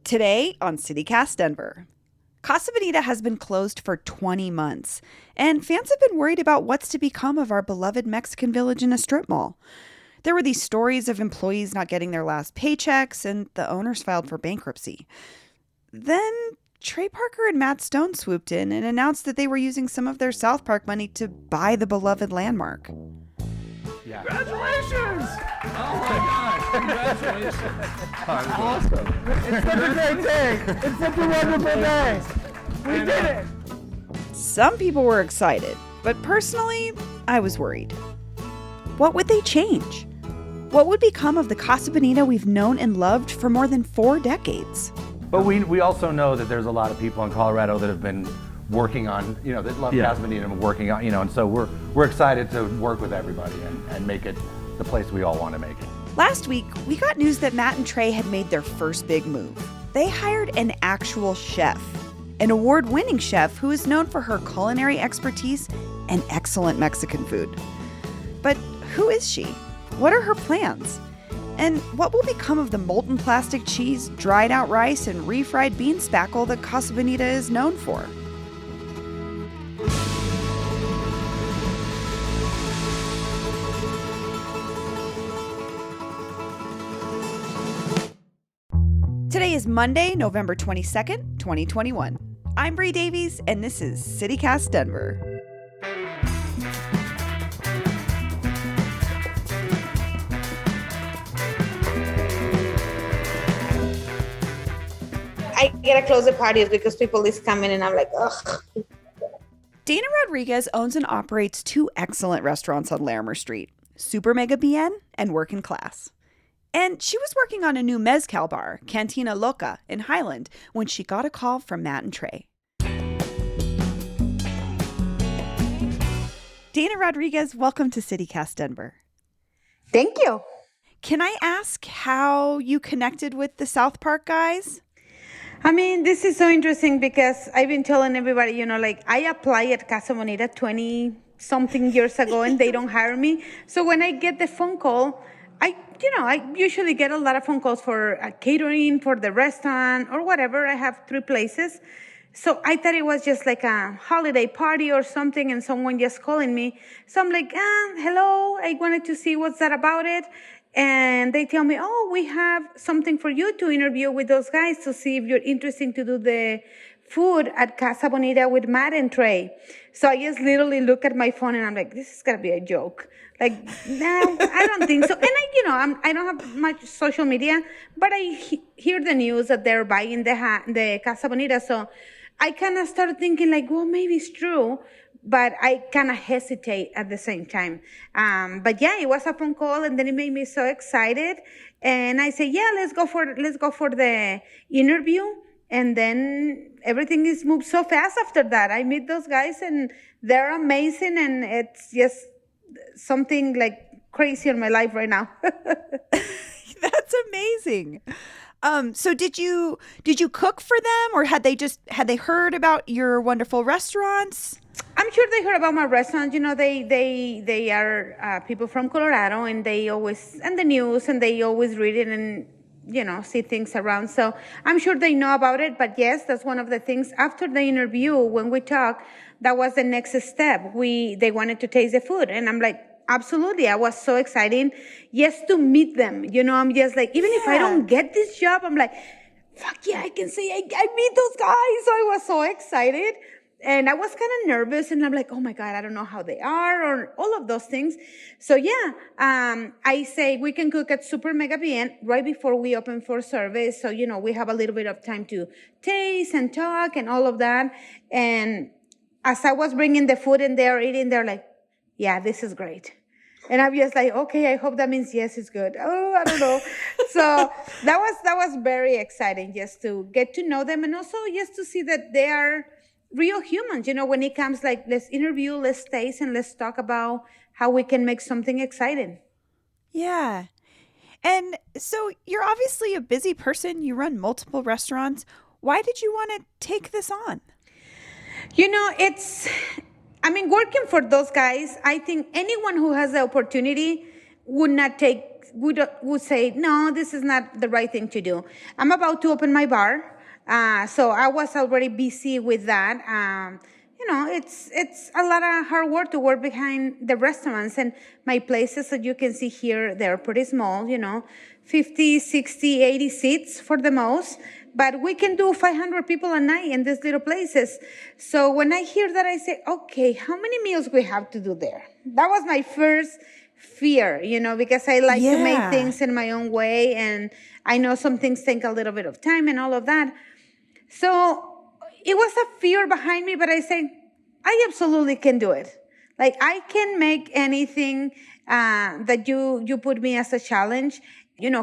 Today on CityCast Denver. Casa Bonita has been closed for 20 months, and fans have been worried about what's to become of our beloved Mexican village in a strip mall. There were these stories of employees not getting their last paychecks, and the owners filed for bankruptcy. Then Trey Parker and Matt Stone swooped in and announced that they were using some of their South Park money to buy the beloved landmark. Yeah. Congratulations! Oh my God! Congratulations! Awesome. It's such a great day! It's such a wonderful day! We did it! Some people were excited, but personally, I was worried. What would they change? What would become of the Casa Bonita we've known and loved for more than 4 decades? But we also know that there's a lot of people in Colorado that have been working on, that love Casa Bonita and working on, and so we're excited to work with everybody and make it the place we all want to make it. Last week, we got news that Matt and Trey had made their first big move. They hired an actual chef, an award-winning chef who is known for her culinary expertise and excellent Mexican food. But who is she? What are her plans? And what will become of the molten plastic cheese, dried out rice, and refried bean spackle that Casa Bonita is known for? Today is Monday, November 22nd, 2021. I'm Bree Davies, and this is CityCast Denver. I gotta close the parties because people is coming and I'm like, ugh. Dana Rodriguez owns and operates 2 excellent restaurants on Larimer Street, Super Mega Bien and Working Class. And she was working on a new mezcal bar, Cantina Loca, in Highland, when she got a call from Matt and Trey. Dana Rodriguez, welcome to CityCast Denver. Thank you. Can I ask how you connected with the South Park guys? I mean, this is so interesting because I've been telling everybody, I applied at Casa Bonita 20-something years ago and they don't hire me. So when I get the phone call, I usually get a lot of phone calls for catering, for the restaurant or whatever. I have 3 places. So I thought it was just like a holiday party or something and someone just calling me. So I'm like, hello, I wanted to see what's that about it. And they tell me, we have something for you to interview with those guys to see if you're interested to do the food at Casa Bonita with Matt and Trey. So I just literally look at my phone and I'm like, this is going to be a joke. Like, no, I don't think so. And I don't have much social media, but I hear the news that they're buying the Casa Bonita. So I kind of started thinking like, well, maybe it's true. But I kind of hesitate at the same time. But yeah, it was a phone call and then it made me so excited. And I said, yeah, let's go for the interview. And then everything is moved so fast after that. I meet those guys and they're amazing. And it's just something like crazy in my life right now. That's amazing. So did you cook for them, or had they heard about your wonderful restaurants? I'm sure they heard about my restaurant. They are people from Colorado, and they always and the news, and they always read it and see things around. So I'm sure they know about it. But yes, that's one of the things. After the interview, when we talked, that was the next step. They wanted to taste the food, and I'm like, absolutely. I was so excited just to meet them. I'm just like, even if I don't get this job, I'm like, fuck yeah, I can say I meet those guys. So I was so excited. And I was kind of nervous and I'm like, oh my God, I don't know how they are or all of those things. So yeah, I say we can cook at Super Mega Bien right before we open for service. So, we have a little bit of time to taste and talk and all of that. And as I was bringing the food and they're eating, they're like, yeah, this is great. And I'm just like, okay, I hope that means yes, it's good. Oh, I don't know. So that was very exciting just to get to know them and also just to see that they are real humans. When it comes like, let's interview, let's taste, and let's talk about how we can make something exciting. Yeah. And so you're obviously a busy person. You run multiple restaurants. Why did you want to take this on? Working for those guys, I think anyone who has the opportunity would not take would say, no, this is not the right thing to do. I'm about to open my bar. So I was already busy with that. It's a lot of hard work to work behind the restaurants, and my places that you can see here, they're pretty small, 50, 60, 80 seats for the most, but we can do 500 people a night in these little places. So when I hear that, I say, okay, how many meals we have to do there? That was my first fear, because I like to make things in my own way, and I know some things take a little bit of time and all of that. So it was a fear behind me, but I say, I absolutely can do it. Like, I can make anything that you put me as a challenge.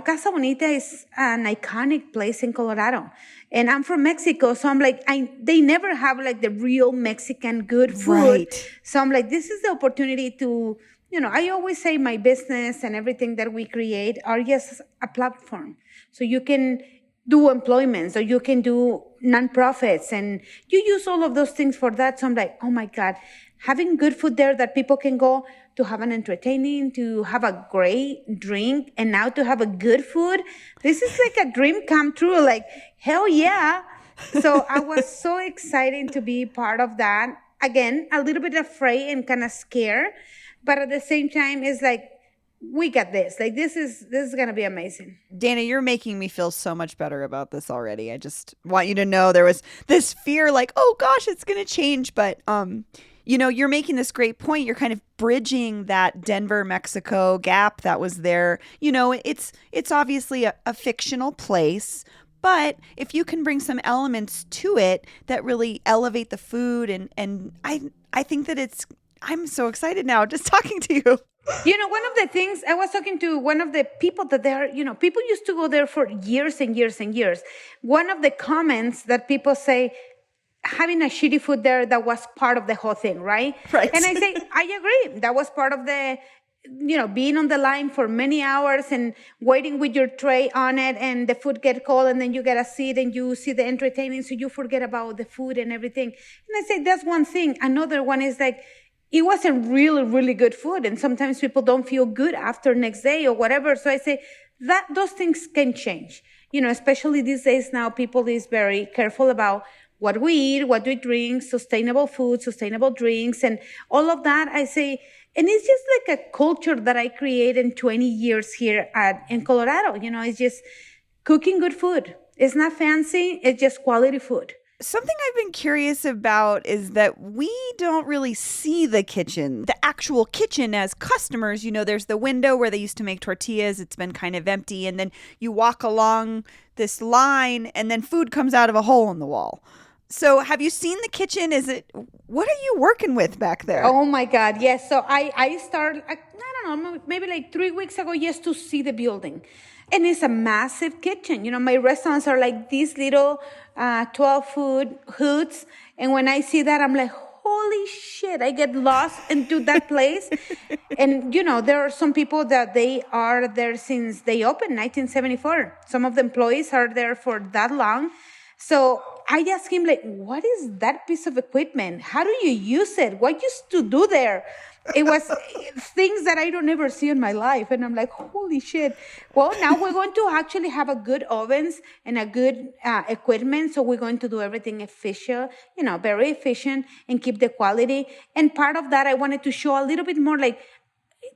Casa Bonita is an iconic place in Colorado. And I'm from Mexico, so I'm like, they never have like the real Mexican good food. Right. So I'm like, this is the opportunity to, I always say my business and everything that we create are just a platform. So you can do employment, so you can do nonprofits, and you use all of those things for that. So I'm like, oh my God, having good food there that people can go to have an entertaining, to have a great drink, and now to have a good food. This is like a dream come true. Like, hell yeah. So I was so excited to be part of that. Again, a little bit afraid and kind of scared, but at the same time, it's like, we got this. Like, this is going to be amazing. Dana, you're making me feel so much better about this already. I just want you to know there was this fear like, oh gosh, it's going to change. But, you're making this great point. You're kind of bridging that Denver, Mexico gap that was there. It's obviously a fictional place, but if you can bring some elements to it that really elevate the food, and I think that I'm so excited now just talking to you. One of the things, I was talking to one of the people that people used to go there for years and years and years. One of the comments that people say, having a shitty food there, that was part of the whole thing, right? Right. And I say, I agree. That was part of the, being on the line for many hours and waiting with your tray on it, and the food get cold, and then you get a seat and you see the entertaining, so you forget about the food and everything. And I say, that's one thing. Another one is like, it wasn't really, really good food. And sometimes people don't feel good after next day or whatever. So I say that those things can change, especially these days now, people is very careful about what we eat, what we drink, sustainable food, sustainable drinks, and all of that. I say, and it's just like a culture that I created in 20 years here in Colorado. It's just cooking good food. It's not fancy. It's just quality food. Something I've been curious about is that we don't really see the kitchen, the actual kitchen as customers. There's the window where they used to make tortillas. It's been kind of empty. And then you walk along this line and then food comes out of a hole in the wall. So have you seen the kitchen? What are you working with back there? Oh my God, yes. So I started, I don't know, maybe like 3 weeks ago, just to see the building. And it's a massive kitchen. My restaurants are like these little 12-foot hoods. And when I see that, I'm like, holy shit, I get lost into that place. And, there are some people that they are there since they opened, 1974. Some of the employees are there for that long. So I asked him, like, what is that piece of equipment? How do you use it? What used to do there? It was things that I don't ever see in my life. And I'm like, holy shit. Well, now we're going to actually have a good ovens and a good equipment. So we're going to do everything efficient, very efficient, and keep the quality. And part of that, I wanted to show a little bit more, like,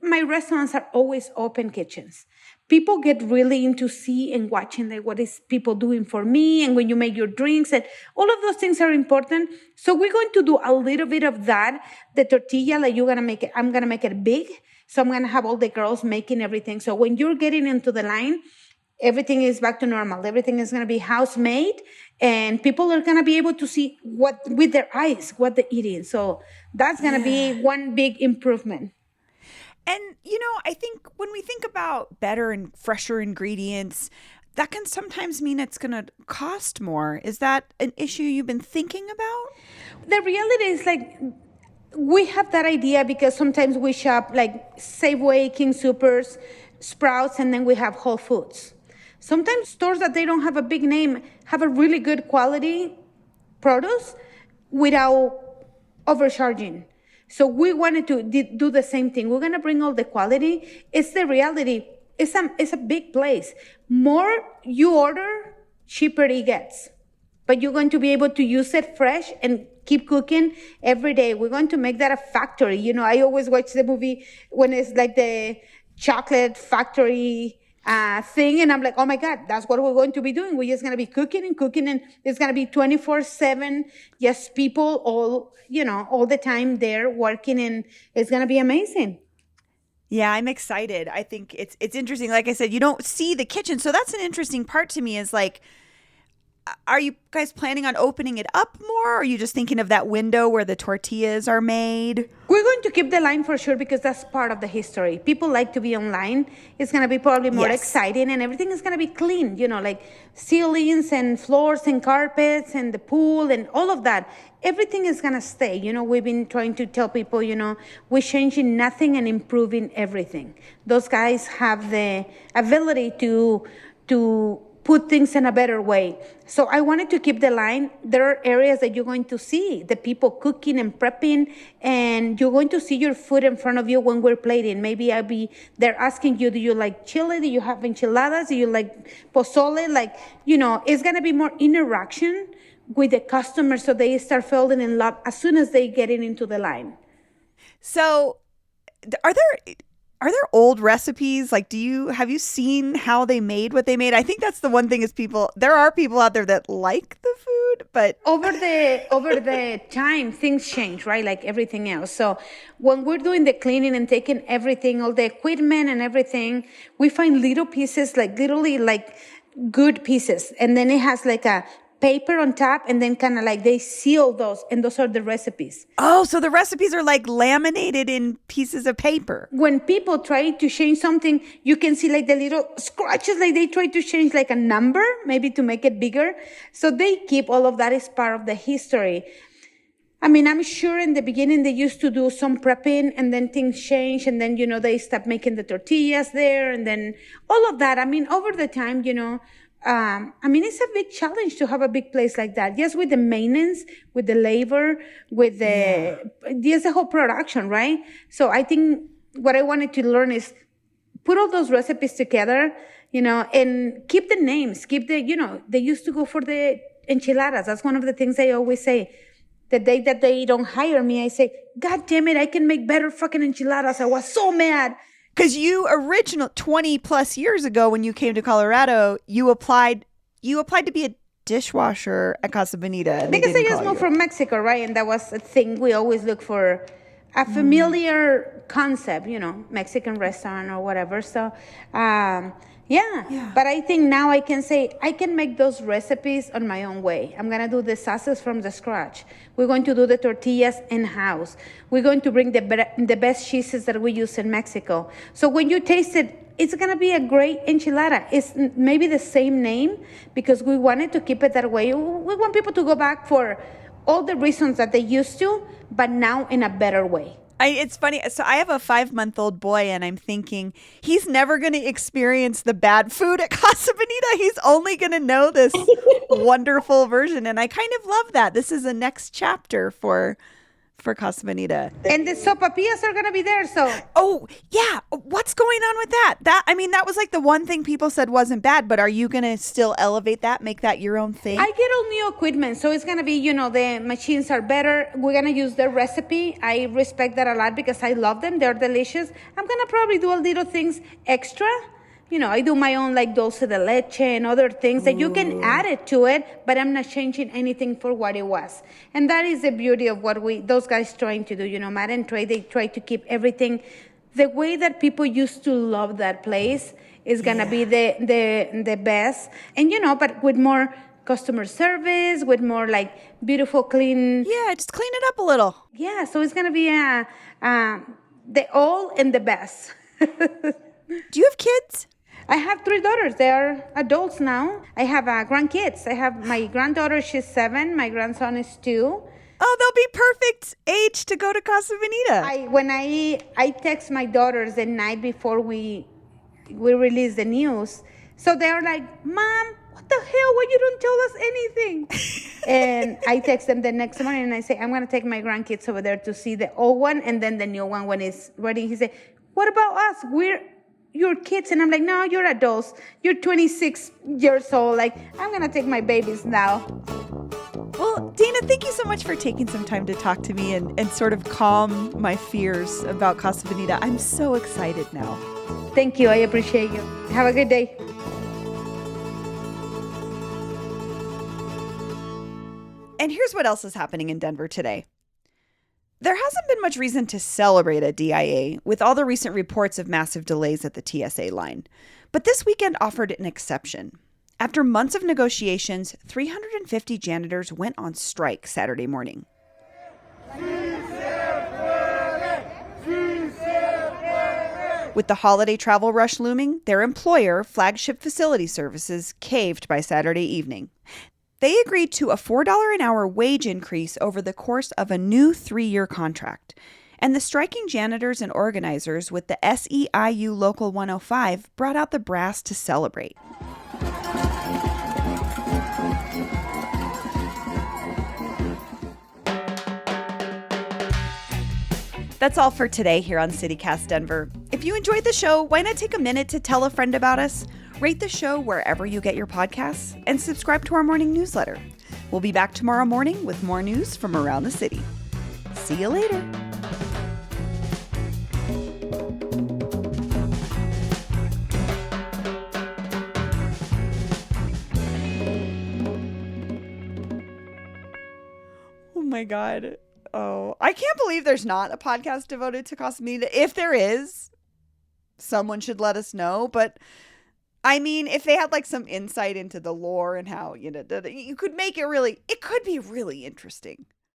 my restaurants are always open kitchens. People get really into see and watching, like, what is people doing for me, and when you make your drinks, and all of those things are important. So we're going to do a little bit of that. The tortilla, like, you're gonna make it, I'm gonna make it big. So I'm gonna have all the girls making everything. So when you're getting into the line, everything is back to normal. Everything is gonna be house made, and people are gonna be able to see what with their eyes what they're eating. So that's gonna be one big improvement. And, I think when we think about better and fresher ingredients, that can sometimes mean it's going to cost more. Is that an issue you've been thinking about? The reality is, like, we have that idea because sometimes we shop like Safeway, King Soopers, Sprouts, and then we have Whole Foods. Sometimes stores that they don't have a big name have a really good quality produce without overcharging. So we wanted to do the same thing. We're going to bring all the quality. It's the reality. it's a big place. More you order, cheaper it gets. But you're going to be able to use it fresh and keep cooking every day. We're going to make that a factory. I always watch the movie when it's like the chocolate factory thing, and I'm like, oh my God, that's what we're going to be doing. We're just going to be cooking and cooking, and it's going to be 24/7. Yes, people all the time there working, and it's going to be amazing. Yeah, I'm excited. I think it's interesting. Like I said, you don't see the kitchen. So that's an interesting part to me is like, are you guys planning on opening it up more? Or are you just thinking of that window where the tortillas are made? We're going to keep the line for sure because that's part of the history. People like to be online. It's going to be probably more exciting, and everything is going to be clean, like ceilings and floors and carpets and the pool and all of that. Everything is going to stay. We've been trying to tell people, we're changing nothing and improving everything. Those guys have the ability to put things in a better way. So I wanted to keep the line. There are areas that you're going to see the people cooking and prepping, and you're going to see your food in front of you when we're plating. Maybe they're asking you, do you like chili? Do you have enchiladas? Do you like pozole? It's going to be more interaction with the customers so they start falling in love as soon as they get into the line. So are there old recipes? Like, have you seen how they made what they made? I think that's the one thing is there are people out there that like the food, but over the time things change, right? Like everything else. So when we're doing the cleaning and taking everything, all the equipment and everything, we find little pieces, like literally like good pieces. And then it has like a paper on top, and then kind of like they seal those, and those are the recipes. Oh, so the recipes are like laminated in pieces of paper. When people try to change something, you can see like the little scratches, like they try to change like a number, maybe to make it bigger. So they keep all of that as part of the history. I mean, I'm sure in the beginning they used to do some prepping, and then things changed, and then, they stopped making the tortillas there, and then all of that. I mean, over the time, it's a big challenge to have a big place like that. Yes, with the maintenance, with the labor, with the whole production, right? So I think what I wanted to learn is put all those recipes together, and keep the names, they used to go for the enchiladas. That's one of the things I always say. The day that they don't hire me, I say, God damn it, I can make better fucking enchiladas. I was so mad. Because 20 plus years ago when you came to Colorado, you applied to be a dishwasher at Casa Bonita. Because I just moved from Mexico, right? And that was a thing. We always look for a familiar concept, Mexican restaurant or whatever. So, yeah. But I think now I can say I can make those recipes on my own way. I'm going to do the sauces from the scratch. We're going to do the tortillas in-house. We're going to bring the best cheeses that we use in Mexico. So when you taste it, it's going to be a great enchilada. It's maybe the same name because we wanted to keep it that way. We want people to go back for all the reasons that they used to, but now in a better way. It's funny. So I have a 5-month-old boy, and I'm thinking he's never going to experience the bad food at Casa Bonita. He's only going to know this wonderful version, and I kind of love that. This is a next chapter for Casa Bonita. And the sopapillas are going to be there, so. Oh, yeah. What's going on with that? That was like the one thing people said wasn't bad, but are you going to still elevate that, make that your own thing? I get all new equipment, so it's going to be, the machines are better. We're going to use their recipe. I respect that a lot because I love them. They're delicious. I'm going to probably do a little things extra. I do my own like dulce de leche and other things that you can add it to it, but I'm not changing anything for what it was. And that is the beauty of what those guys trying to do. Matt and Trey, they try to keep everything the way that people used to love that place is going to be the best. And, but with more customer service, with more like beautiful, clean. Yeah, just clean it up a little. Yeah, so it's going to be the all and the best. Do you have kids? I have 3 daughters. They are adults now. I have grandkids. I have my granddaughter, she's 7. My grandson is 2. Oh, they'll be perfect age to go to Casa Bonita. When I text my daughters the night before we release the news, so they're like, Mom, what the hell? Why you don't tell us anything? And I text them the next morning and I say, I'm going to take my grandkids over there to see the old one and then the new one when it's ready. He said, what about us? you're kids. And I'm like, no, you're adults. You're 26 years old. Like, I'm going to take my babies now. Well, Dana, thank you so much for taking some time to talk to me and sort of calm my fears about Casa Bonita. I'm so excited now. Thank you. I appreciate you. Have a good day. And here's what else is happening in Denver today. There hasn't been much reason to celebrate at DIA with all the recent reports of massive delays at the TSA line. But this weekend offered an exception. After months of negotiations, 350 janitors went on strike Saturday morning. With the holiday travel rush looming, their employer, Flagship Facility Services, caved by Saturday evening. They agreed to a $4 an hour wage increase over the course of a new 3-year contract. And the striking janitors and organizers with the SEIU Local 105 brought out the brass to celebrate. That's all for today here on CityCast Denver. If you enjoyed the show, why not take a minute to tell a friend about us? Rate the show wherever you get your podcasts and subscribe to our morning newsletter. We'll be back tomorrow morning with more news from around the city. See you later. Oh my God. Oh, I can't believe there's not a podcast devoted to Casa Bonita. If there is, someone should let us know. But I mean, if they had like some insight into the lore and how, you could make it could be really interesting.